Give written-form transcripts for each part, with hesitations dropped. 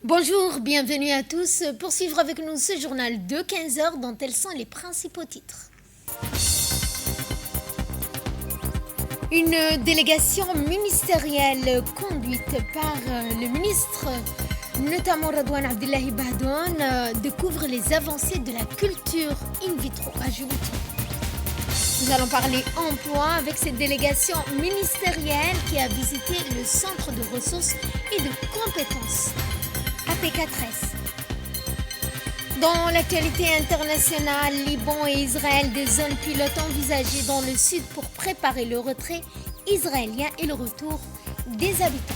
Bonjour, bienvenue à tous pour suivre avec nous ce journal de 15 heures dont tels sont les principaux titres. Une délégation ministérielle conduite par le ministre, notamment Radouane Abdullahi Bahdoun, découvre les avancées de la culture in vitro à Djibouti. Nous allons parler emploi avec cette délégation ministérielle qui a visité le centre de ressources et de compétences APK13. Dans l'actualité internationale, Liban et Israël, des zones pilotes envisagées dans le sud pour préparer le retrait israélien et le retour des habitants.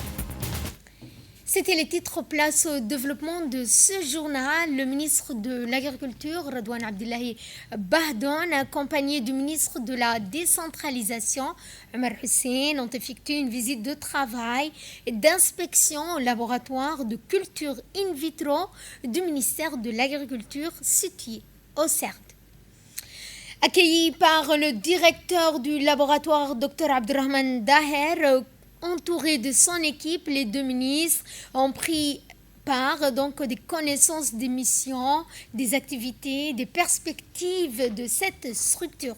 C'était les titres. Place au développement de ce journal. Le ministre de l'Agriculture, Radouane Abdullahi Bahdoun, accompagné du ministre de la Décentralisation, Omar Hussein, ont effectué une visite de travail et d'inspection au laboratoire de culture in vitro du ministère de l'Agriculture situé au CERD. Accueilli par le directeur du laboratoire, Dr Abdurrahman Daher, entouré de son équipe, les deux ministres ont pris part donc des connaissances des missions, des activités, des perspectives de cette structure.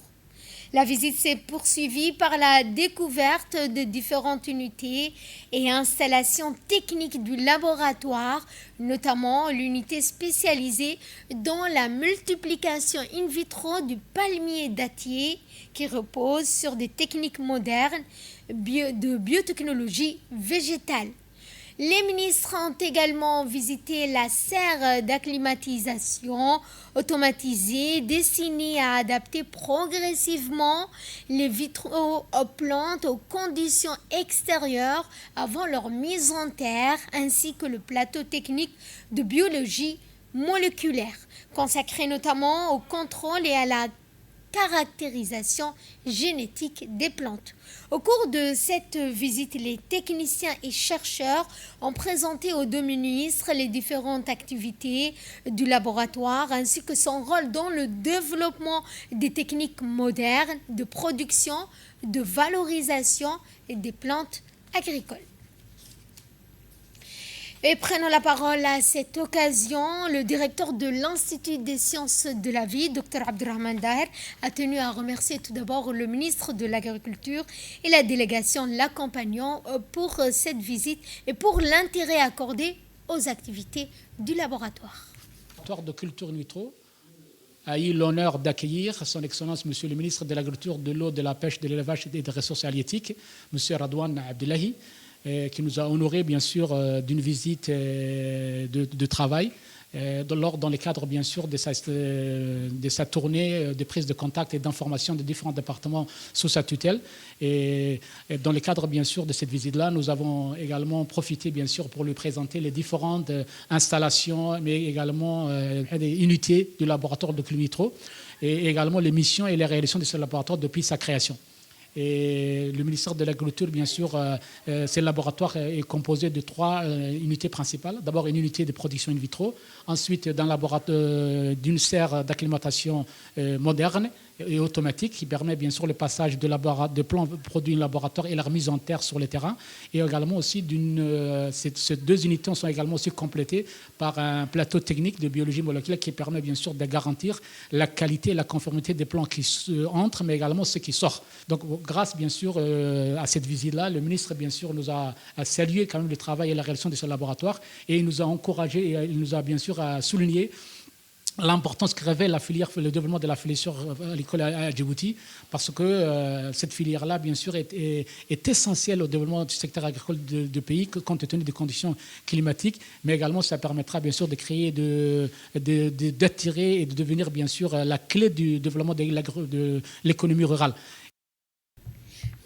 La visite s'est poursuivie par la découverte de différentes unités et installations techniques du laboratoire, notamment l'unité spécialisée dans la multiplication in vitro du palmier dattier qui repose sur des techniques modernes de biotechnologie végétale. Les ministres ont également visité la serre d'acclimatisation automatisée destinée à adapter progressivement les vitraux aux plantes aux conditions extérieures avant leur mise en terre, ainsi que le plateau technique de biologie moléculaire, consacré notamment au contrôle et à la caractérisation génétique des plantes. Au cours de cette visite, les techniciens et chercheurs ont présenté aux deux ministres les différentes activités du laboratoire ainsi que son rôle dans le développement des techniques modernes de production, de valorisation des plantes agricoles. Et prenons la parole à cette occasion. Le directeur de l'Institut des sciences de la vie, Dr Abdurrahman Daher, a tenu à remercier tout d'abord le ministre de l'Agriculture et la délégation l'accompagnant pour cette visite et pour l'intérêt accordé aux activités du laboratoire. Le laboratoire de culture in vitro a eu l'honneur d'accueillir son Excellence Monsieur le ministre de l'Agriculture, de l'eau, de la pêche, de l'élevage et des ressources halieutiques, Monsieur Radouane Abdullahi, qui nous a honoré bien sûr d'une visite de travail dans le cadre bien sûr de sa tournée de prise de contact et d'information des différents départements sous sa tutelle. Et dans le cadre bien sûr de cette visite-là, nous avons également profité bien sûr pour lui présenter les différentes installations, mais également des unités du laboratoire de Clumitro et également les missions et les réalisations de ce laboratoire depuis sa création. Et le ministère de l'Agriculture, bien sûr, ce laboratoire est composé de trois unités principales. D'abord, une unité de production in vitro. Ensuite, d'une serre d'acclimatation moderne et automatique qui permet bien sûr le passage de plants produits en laboratoire et leur mise en terre sur le terrain. Et également aussi, ces deux unités sont également aussi complétées par un plateau technique de biologie moléculaire qui permet bien sûr de garantir la qualité et la conformité des plants qui entrent, mais également ceux qui sortent. Donc, grâce bien sûr à cette visite-là, le ministre bien sûr nous a salué quand même le travail et la réalisation de ce laboratoire et il nous a encouragé et il nous a bien sûr souligné l'importance que revêt la filière, le développement de la filière agricole à Djibouti, parce que cette filière-là, bien sûr, est essentielle au développement du secteur agricole du pays, compte tenu des conditions climatiques, mais également ça permettra, bien sûr, de créer, d'attirer et de devenir, bien sûr, la clé du développement de l'économie rurale.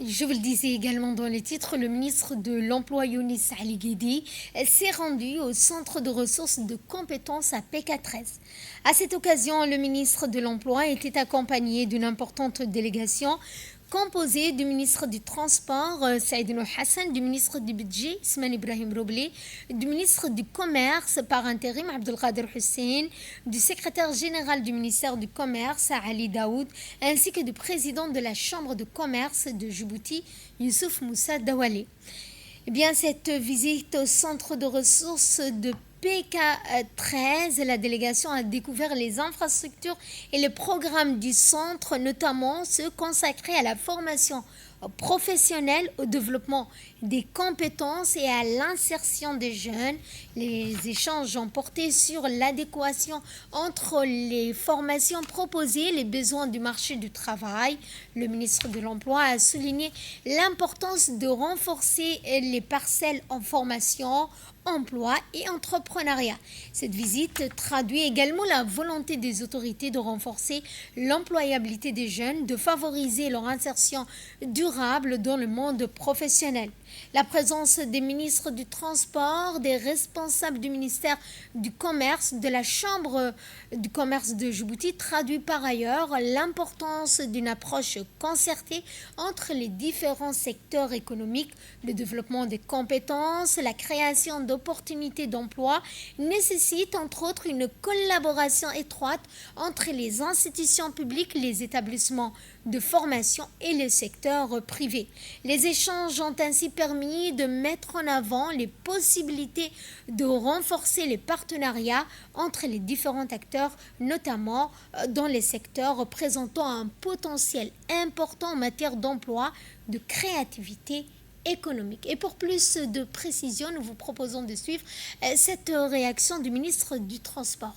Je vous le disais également dans les titres, le ministre de l'Emploi Younis Ali Guidi s'est rendu au centre de ressources de compétences à PK13. À cette occasion, le ministre de l'Emploi était accompagné d'une importante délégation composé du ministre du Transport, Saïd El Hassan, du ministre du Budget, Ismail Ibrahim Roblé, du ministre du Commerce par intérim, Abdelkader Hussein, du secrétaire général du ministère du Commerce, Ali Daoud, ainsi que du président de la Chambre de commerce de Djibouti, Youssouf Moussa Dawale. Eh bien, cette visite au centre de ressources de PK13, la délégation a découvert les infrastructures et les programmes du centre, notamment ceux consacrés à la formation professionnelle, au développement des compétences et à l'insertion des jeunes. Les échanges ont porté sur l'adéquation entre les formations proposées et les besoins du marché du travail. Le ministre de l'Emploi a souligné l'importance de renforcer les parcelles en formation, emploi et entrepreneuriat. Cette visite traduit également la volonté des autorités de renforcer l'employabilité des jeunes, de favoriser leur insertion durable dans le monde professionnel. La présence des ministres du Transport, des responsables du ministère du Commerce, de la Chambre du commerce de Djibouti traduit par ailleurs l'importance d'une approche concertée entre les différents secteurs économiques. Le développement des compétences, la création d'opportunités d'emploi nécessite entre autres une collaboration étroite entre les institutions publiques, les établissements de formation et le secteur privé. Les échanges ont ainsi permis de mettre en avant les possibilités de renforcer les partenariats entre les différents acteurs, notamment dans les secteurs présentant un potentiel important en matière d'emploi, de créativité économique. Et pour plus de précision, nous vous proposons de suivre cette réaction du ministre du Transport.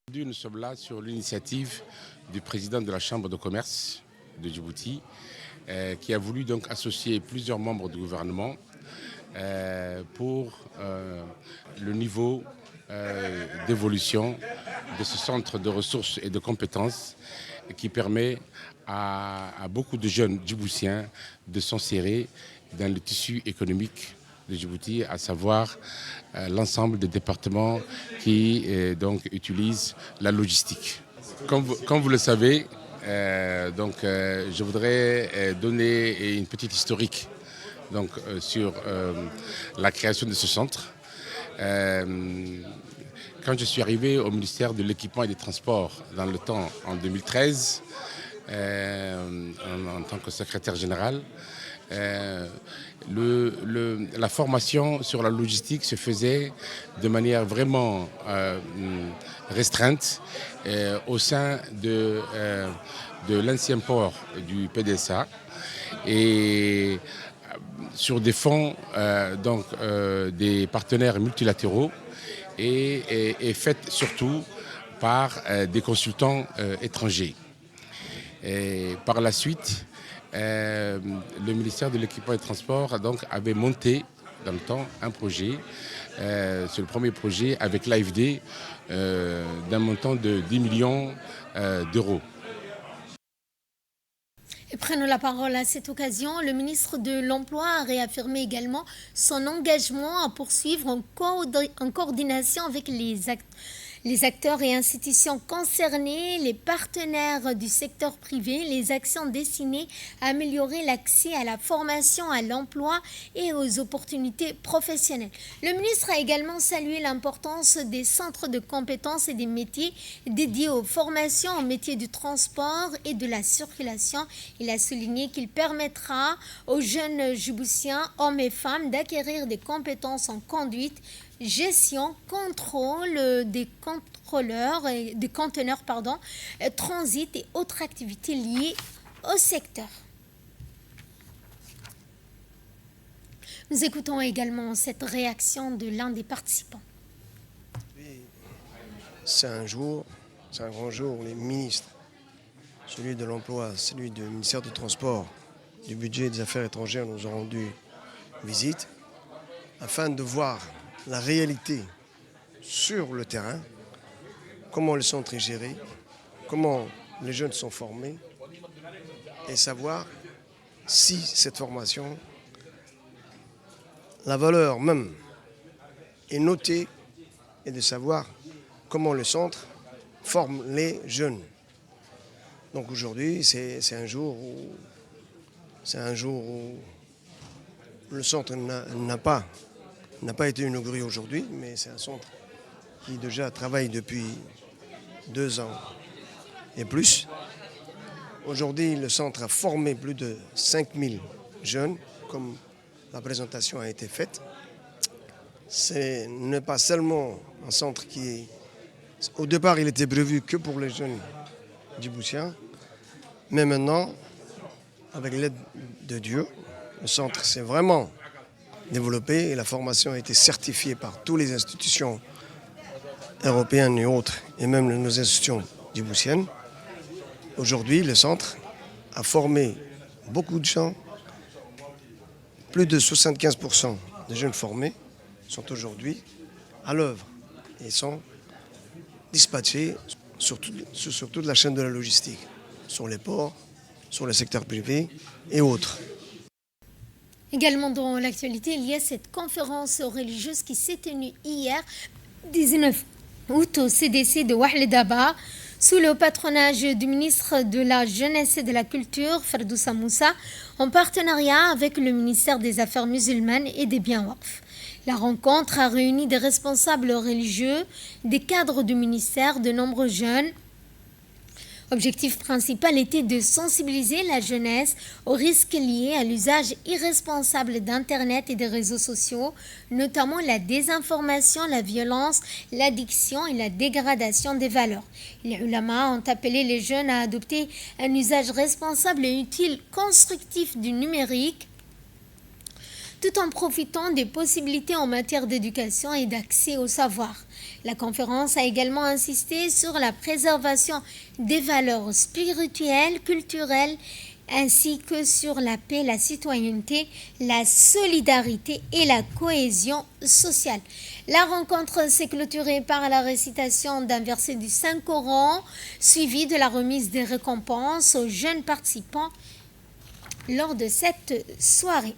Aujourd'hui, nous sommes là sur l'initiative du président de la Chambre de commerce de Djibouti, qui a voulu donc associer plusieurs membres du gouvernement pour le niveau d'évolution de ce centre de ressources et de compétences qui permet à beaucoup de jeunes djiboutiens de s'insérer dans le tissu économique de Djibouti, à savoir l'ensemble des départements qui donc utilisent la logistique. Comme vous le savez, je voudrais donner une petite historique sur la création de ce centre. Quand je suis arrivé au ministère de l'Équipement et des Transports dans le temps, en 2013, en tant que secrétaire général, la formation sur la logistique se faisait de manière vraiment restreinte au sein de l'ancien port du PDSA et sur des fonds des partenaires multilatéraux et faite surtout par des consultants étrangers. Et par la suite, le ministère de l'Équipement et des Transports avait monté dans le temps un projet, c'est le premier projet avec l'AFD d'un montant de 10 millions d'euros. Et prenons la parole à cette occasion. Le ministre de l'Emploi a réaffirmé également son engagement à poursuivre en coordination avec les acteurs et institutions concernés, les partenaires du secteur privé, les actions destinées à améliorer l'accès à la formation, à l'emploi et aux opportunités professionnelles. Le ministre a également salué l'importance des centres de compétences et des métiers dédiés aux formations aux métiers du transport et de la circulation. Il a souligné qu'il permettra aux jeunes Djiboutiens, hommes et femmes, d'acquérir des compétences en conduite, gestion, contrôle des conteneurs, transit et autres activités liées au secteur. Nous écoutons également cette réaction de l'un des participants. C'est un grand jour, les ministres, celui de l'Emploi, celui du ministère du Transport, du Budget et des Affaires étrangères nous ont rendu visite afin de voir la réalité sur le terrain, comment le centre est géré, comment les jeunes sont formés et savoir si cette formation, la valeur même est notée et de savoir comment le centre forme les jeunes. Donc aujourd'hui, c'est un jour où le centre n'a pas été inauguré aujourd'hui, mais c'est un centre qui déjà travaille depuis 2 ans et plus. Aujourd'hui, le centre a formé plus de 5000 jeunes, comme la présentation a été faite. Ce n'est pas seulement un centre qui... Au départ, il était prévu que pour les jeunes djiboutiens. Mais maintenant, avec l'aide de Dieu, le centre s'est vraiment développé et la formation a été certifiée par toutes les institutions européennes et autres, et même nos institutions djiboutiennes. Aujourd'hui, le centre a formé beaucoup de gens. Plus de 75% des jeunes formés sont aujourd'hui à l'œuvre et sont dispatchés sur toute la chaîne de la logistique, sur les ports, sur le secteur privé et autres. Également dans l'actualité, il y a cette conférence religieuse qui s'est tenue hier, 19 août, au CDC de Ouahledaba, sous le patronage du ministre de la Jeunesse et de la Culture, Ferdoussa Moussa, en partenariat avec le ministère des Affaires musulmanes et des biens waqf. La rencontre a réuni des responsables religieux, des cadres du ministère, de nombreux jeunes. L'objectif principal était de sensibiliser la jeunesse aux risques liés à l'usage irresponsable d'Internet et des réseaux sociaux, notamment la désinformation, la violence, l'addiction et la dégradation des valeurs. Les ulama ont appelé les jeunes à adopter un usage responsable et utile, constructif du numérique, tout en profitant des possibilités en matière d'éducation et d'accès au savoir. La conférence a également insisté sur la préservation des valeurs spirituelles, culturelles, ainsi que sur la paix, la citoyenneté, la solidarité et la cohésion sociale. La rencontre s'est clôturée par la récitation d'un verset du Saint-Coran, suivi de la remise des récompenses aux jeunes participants lors de cette soirée.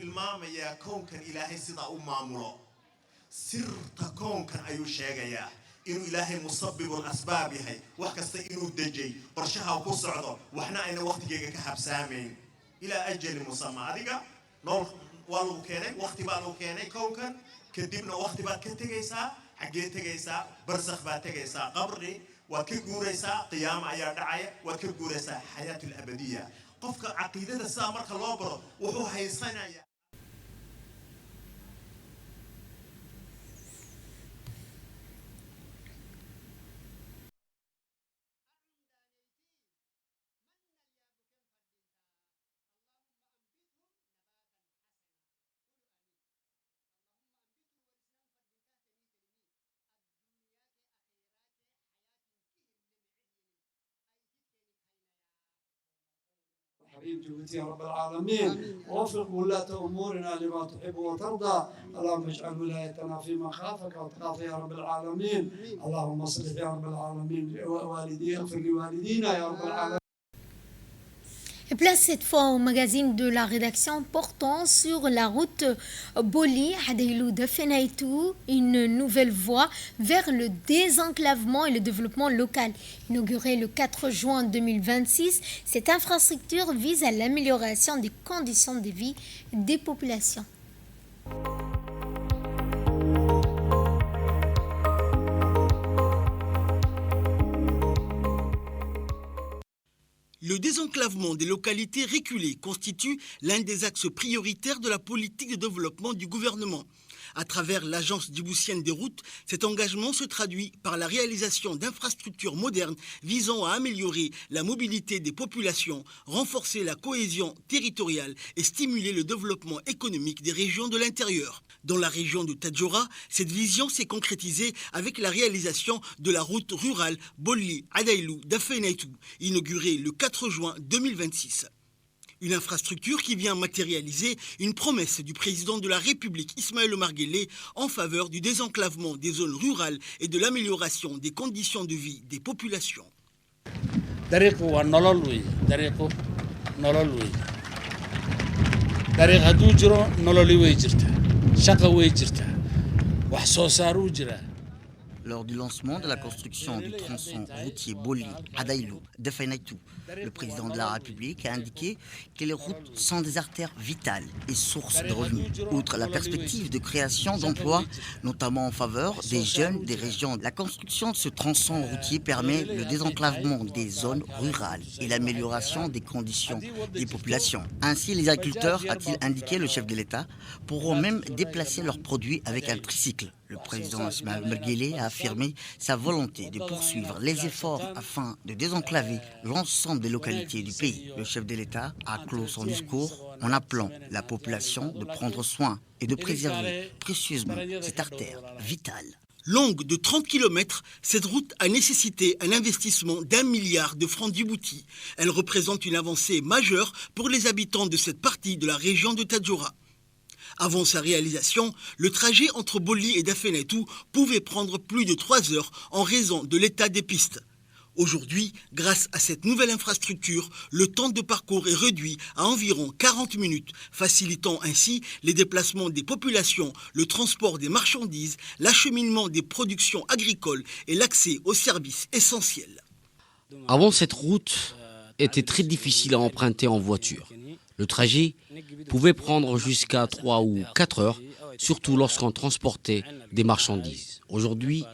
tilmaamayaa koonkan ilaahay sida u maamulo sirta koonkan ayuu sheegayaa inuu ilaahay musabbibul asbaab yahay wax kasta inuu dejay qorshaha ku socdo waxna ayna waqtigeega ka habsaamayn ilaa ajali musamma adiga nool waa lagu keenay waqti baa lagu keenay koonkan kadibna waqti baad ka tegaysaa xaggee tegaysaa barsakh baad tegaysaa qabri waad ka guuraysaa qiyaama ayaa dhacaya waad ka guuraysaa xayaatul abadiya qofka caqiidada saa marka loo baro wuxuu haysanaya. حبيب جبتي يا رب العالمين ووفق ولاة أمورنا لما تحب وترضى اللهم اجعل ولايتنا في مخافك وتخافك يا رب العالمين اللهم صل يا رب العالمين والدي اغفر لوالدينا يا رب العالمين. Et place cette fois au magazine de la rédaction portant sur la route Boli-Hadailou-Dafenaitou, une nouvelle voie vers le désenclavement et le développement local. Inaugurée le 4 juin 2026, cette infrastructure vise à l'amélioration des conditions de vie des populations. Le désenclavement des localités reculées constitue l'un des axes prioritaires de la politique de développement du gouvernement. À travers l'Agence djiboutienne des routes, cet engagement se traduit par la réalisation d'infrastructures modernes visant à améliorer la mobilité des populations, renforcer la cohésion territoriale et stimuler le développement économique des régions de l'intérieur. Dans la région de Tadjoura, cette vision s'est concrétisée avec la réalisation de la route rurale Boli-Hadailou-Dafenaitou, inaugurée le 4 juin 2026. Une infrastructure qui vient matérialiser une promesse du président de la République Ismaël Omar Guelleh en faveur du désenclavement des zones rurales et de l'amélioration des conditions de vie des populations. lors du lancement de la construction du tronçon routier Bolli-Adailou-Dafenaitou. Le président de la République a indiqué que les routes sont des artères vitales et sources de revenus. Outre la perspective de création d'emplois, notamment en faveur des jeunes des régions, la construction de ce tronçon routier permet le désenclavement des zones rurales et l'amélioration des conditions des populations. Ainsi, les agriculteurs, a-t-il indiqué le chef de l'État, pourront même déplacer leurs produits avec un tricycle. Le président Ismaël Merguele a affirmé sa volonté de poursuivre les efforts afin de désenclaver l'ensemble des localités du pays. Le chef de l'État a clos son discours en appelant la population de prendre soin et de préserver précieusement cette artère vitale. Longue de 30 km, cette route a nécessité un investissement d'1 milliard de francs djibouti. Elle représente une avancée majeure pour les habitants de cette partie de la région de Tadjoura. Avant sa réalisation, le trajet entre Bolli et Dafenaitou pouvait prendre plus de 3 heures en raison de l'état des pistes. Aujourd'hui, grâce à cette nouvelle infrastructure, le temps de parcours est réduit à environ 40 minutes, facilitant ainsi les déplacements des populations, le transport des marchandises, l'acheminement des productions agricoles et l'accès aux services essentiels. Avant, cette route était très difficile à emprunter en voiture. Le trajet pouvait prendre jusqu'à 3 ou 4 heures, surtout lorsqu'on transportait des marchandises. Aujourd'hui,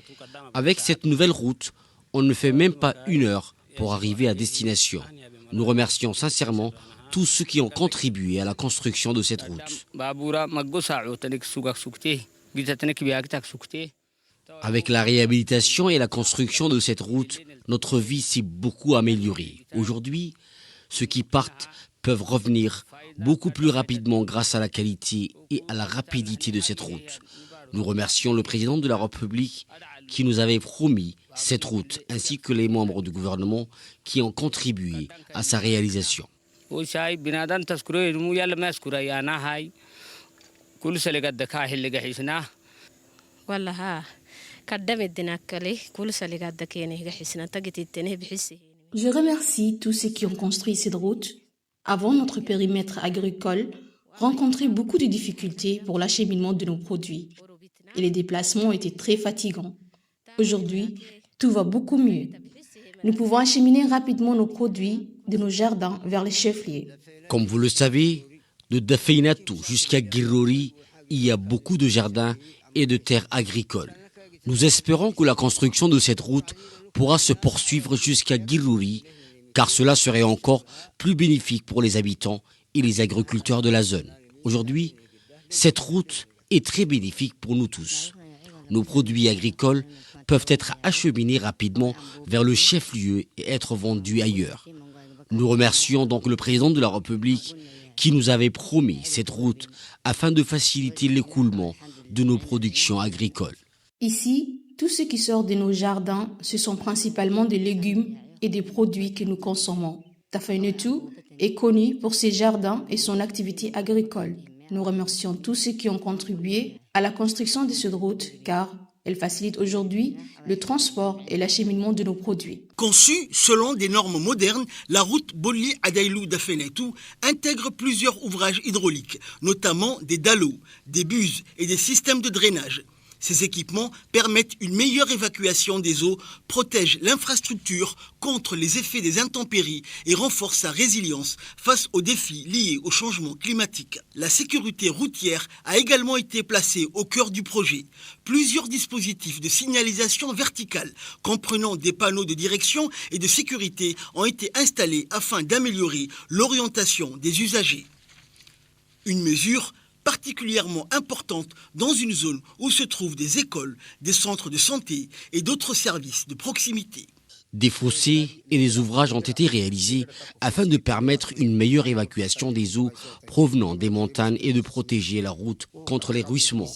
avec cette nouvelle route, on ne fait même pas 1 heure pour arriver à destination. Nous remercions sincèrement tous ceux qui ont contribué à la construction de cette route. Avec la réhabilitation et la construction de cette route, notre vie s'est beaucoup améliorée. Aujourd'hui, ceux qui partent peuvent revenir beaucoup plus rapidement grâce à la qualité et à la rapidité de cette route. Nous remercions le président de la République qui nous avait promis cette route, ainsi que les membres du gouvernement qui ont contribué à sa réalisation. Je remercie tous ceux qui ont construit cette route. Avant, notre périmètre agricole rencontrait beaucoup de difficultés pour l'acheminement de nos produits et les déplacements étaient très fatigants. Aujourd'hui, tout va beaucoup mieux. Nous pouvons acheminer rapidement nos produits de nos jardins vers les chefs-lieux. Comme vous le savez, de Dafenaitou jusqu'à Guirori, il y a beaucoup de jardins et de terres agricoles. Nous espérons que la construction de cette route pourra se poursuivre jusqu'à Guirori, car cela serait encore plus bénéfique pour les habitants et les agriculteurs de la zone. Aujourd'hui, cette route est très bénéfique pour nous tous. Nos produits agricoles peuvent être acheminés rapidement vers le chef-lieu et être vendus ailleurs. Nous remercions donc le président de la République qui nous avait promis cette route afin de faciliter l'écoulement de nos productions agricoles. Ici, tout ce qui sort de nos jardins, ce sont principalement des légumes et des produits que nous consommons. Dafenaitou est connu pour ses jardins et son activité agricole. Nous remercions tous ceux qui ont contribué à la construction de cette route car elle facilite aujourd'hui le transport et l'acheminement de nos produits. Conçue selon des normes modernes, la route Bolli-Adailou-Dafenaitou intègre plusieurs ouvrages hydrauliques, notamment des dallots, des buses et des systèmes de drainage. Ces équipements permettent une meilleure évacuation des eaux, protègent l'infrastructure contre les effets des intempéries et renforcent sa résilience face aux défis liés au changement climatique. La sécurité routière a également été placée au cœur du projet. Plusieurs dispositifs de signalisation verticale, comprenant des panneaux de direction et de sécurité, ont été installés afin d'améliorer l'orientation des usagers. Une mesure particulièrement importante dans une zone où se trouvent des écoles, des centres de santé et d'autres services de proximité. Des fossés et des ouvrages ont été réalisés afin de permettre une meilleure évacuation des eaux provenant des montagnes et de protéger la route contre les ruissements.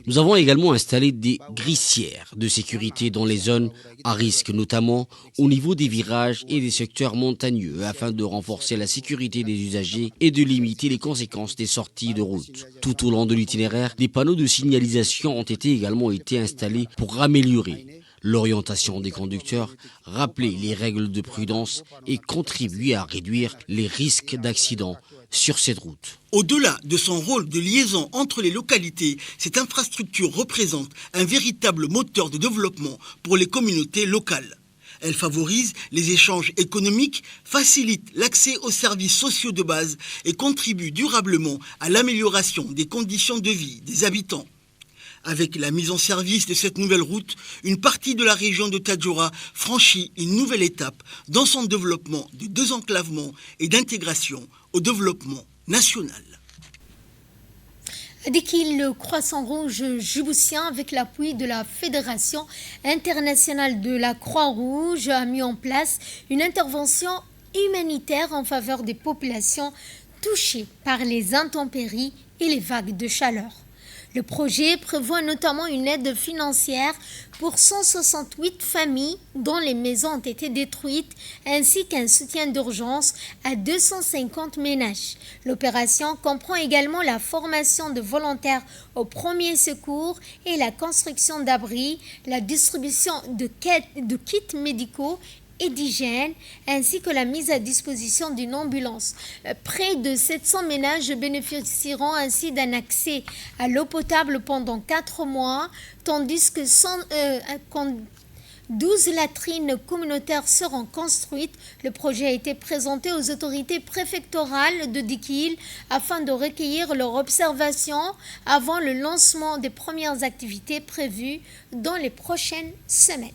Nous avons également installé des grissières de sécurité dans les zones à risque, notamment au niveau des virages et des secteurs montagneux, afin de renforcer la sécurité des usagers et de limiter les conséquences des sorties de route. Tout au long de l'itinéraire, des panneaux de signalisation ont également été installés pour améliorer l'orientation des conducteurs, rappeler les règles de prudence et contribuer à réduire les risques d'accidents sur cette route. Au-delà de son rôle de liaison entre les localités, cette infrastructure représente un véritable moteur de développement pour les communautés locales. Elle favorise les échanges économiques, facilite l'accès aux services sociaux de base et contribue durablement à l'amélioration des conditions de vie des habitants. Avec la mise en service de cette nouvelle route, une partie de la région de Tadjoura franchit une nouvelle étape dans son développement de désenclavement et d'intégration au développement national. Adikil, le Croissant Rouge djiboutien, avec l'appui de la Fédération internationale de la Croix-Rouge, a mis en place une intervention humanitaire en faveur des populations touchées par les intempéries et les vagues de chaleur. Le projet prévoit notamment une aide financière pour 168 familles dont les maisons ont été détruites, ainsi qu'un soutien d'urgence à 250 ménages. L'opération comprend également la formation de volontaires au premier secours et la construction d'abris, la distribution de kits médicaux et d'hygiène, ainsi que la mise à disposition d'une ambulance. Près de 700 ménages bénéficieront ainsi d'un accès à l'eau potable pendant 4 mois, tandis que 12 latrines communautaires seront construites. Le projet a été présenté aux autorités préfectorales de Dikil afin de recueillir leurs observations avant le lancement des premières activités prévues dans les prochaines semaines.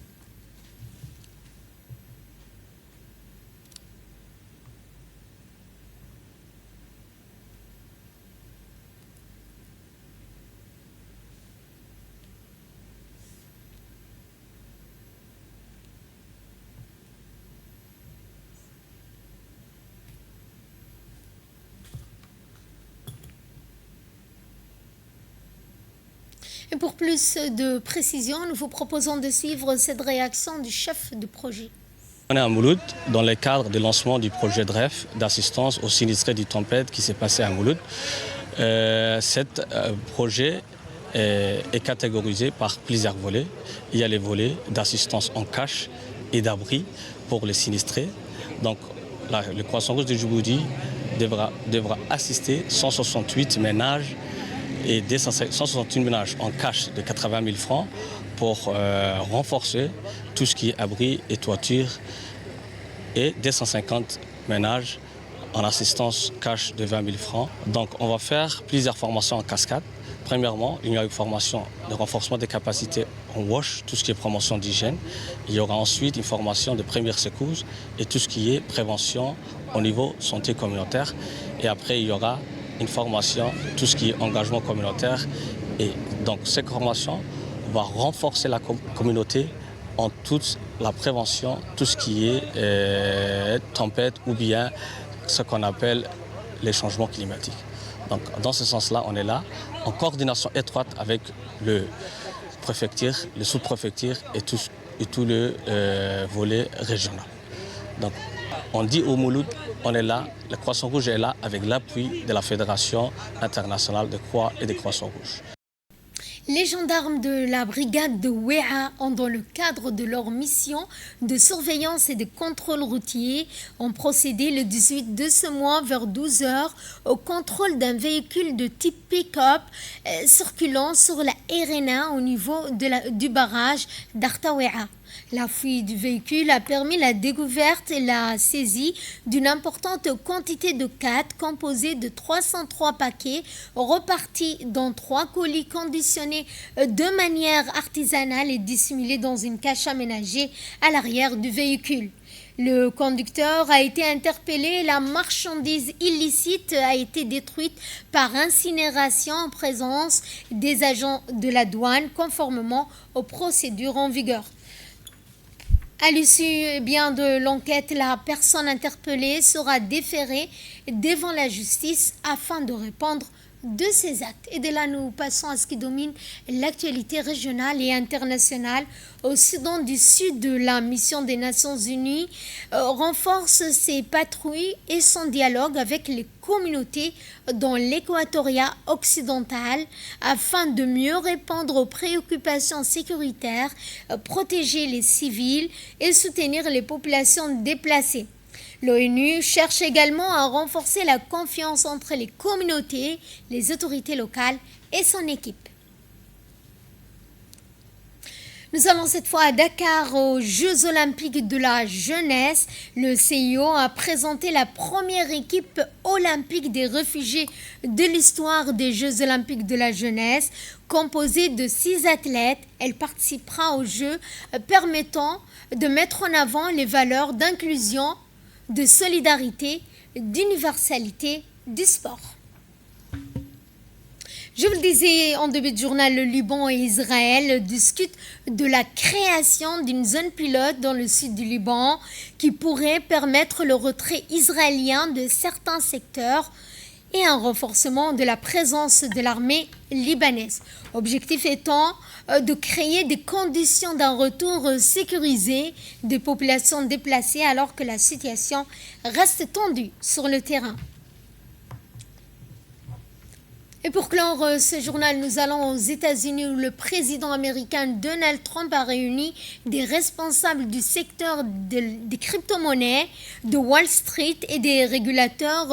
Et pour plus de précision, nous vous proposons de suivre cette réaction du chef de projet. On est à Mouloud dans le cadre du lancement du projet DREF d'assistance aux sinistrés du tempête qui s'est passé à Mouloud. Cet projet est catégorisé par plusieurs volets. Il y a les volets d'assistance en cash et d'abri pour les sinistrés. Donc le Croissant Rouge de Djibouti devra assister 168 ménages et 168 ménages en cash de 80 000 francs pour renforcer tout ce qui est abri et toiture, et 250 ménages en assistance cash de 20 000 francs. Donc on va faire plusieurs formations en cascade. Premièrement, il y a une formation de renforcement des capacités en WASH, tout ce qui est promotion d'hygiène. Il y aura ensuite une formation de premiers secours et tout ce qui est prévention au niveau santé communautaire. Et après, il y aura une formation, tout ce qui est engagement communautaire. Et donc cette formation va renforcer la communauté en toute la prévention, tout ce qui est tempête ou bien ce qu'on appelle les changements climatiques. Donc dans ce sens-là, on est là en coordination étroite avec le préfecture, le sous-préfecture et tout le volet régional. Donc on dit au Mouloud, on est là, le Croissant Rouge est là avec l'appui de la Fédération internationale de Croix et des Croissants Rouges. Les gendarmes de la brigade de Ouéa ont, dans le cadre de leur mission de surveillance et de contrôle routier, ont procédé le 18 de ce mois vers 12 h au contrôle d'un véhicule de type pick-up circulant sur la RN1 au niveau du barrage d'Artaouéa. La fuite du véhicule a permis la découverte et la saisie d'une importante quantité de khat composée de 303 paquets repartis dans 3 colis conditionnés de manière artisanale et dissimulés dans une cache aménagée à l'arrière du véhicule. Le conducteur a été interpellé et la marchandise illicite a été détruite par incinération en présence des agents de la douane conformément aux procédures en vigueur. À l'issue de l'enquête, la personne interpellée sera déférée devant la justice afin de répondre de ces actes. Et de là, nous passons à ce qui domine l'actualité régionale et internationale. Au Soudan du Sud, la mission des Nations Unies renforce ses patrouilles et son dialogue avec les communautés dans l'équatoria occidental afin de mieux répondre aux préoccupations sécuritaires, protéger les civils et soutenir les populations déplacées. L'ONU cherche également à renforcer la confiance entre les communautés, les autorités locales et son équipe. Nous allons cette fois à Dakar aux Jeux Olympiques de la jeunesse. Le CIO a présenté la première équipe olympique des réfugiés de l'histoire des Jeux Olympiques de la jeunesse. Composée de 6 athlètes, elle participera aux Jeux permettant de mettre en avant les valeurs d'inclusion, de solidarité, d'universalité du sport. Je vous le disais en début de journal, le Liban et Israël discutent de la création d'une zone pilote dans le sud du Liban qui pourrait permettre le retrait israélien de certains secteurs et un renforcement de la présence de l'armée libanaise. Objectif étant de créer des conditions d'un retour sécurisé des populations déplacées alors que la situation reste tendue sur le terrain. Et pour clore ce journal, nous allons aux États-Unis où le président américain Donald Trump a réuni des responsables du secteur des crypto-monnaies, de Wall Street et des régulateurs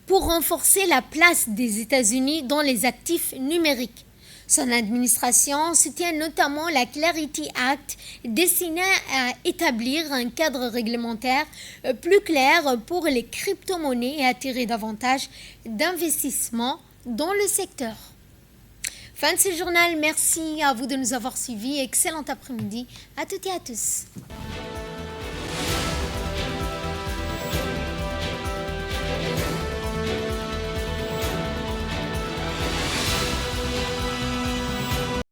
pour renforcer la place des États-Unis dans les actifs numériques. Son administration soutient notamment la Clarity Act destinée à établir un cadre réglementaire plus clair pour les crypto-monnaies et attirer davantage d'investissements dans le secteur. Fin de ce journal, merci à vous de nous avoir suivis. Excellent après-midi à toutes et à tous.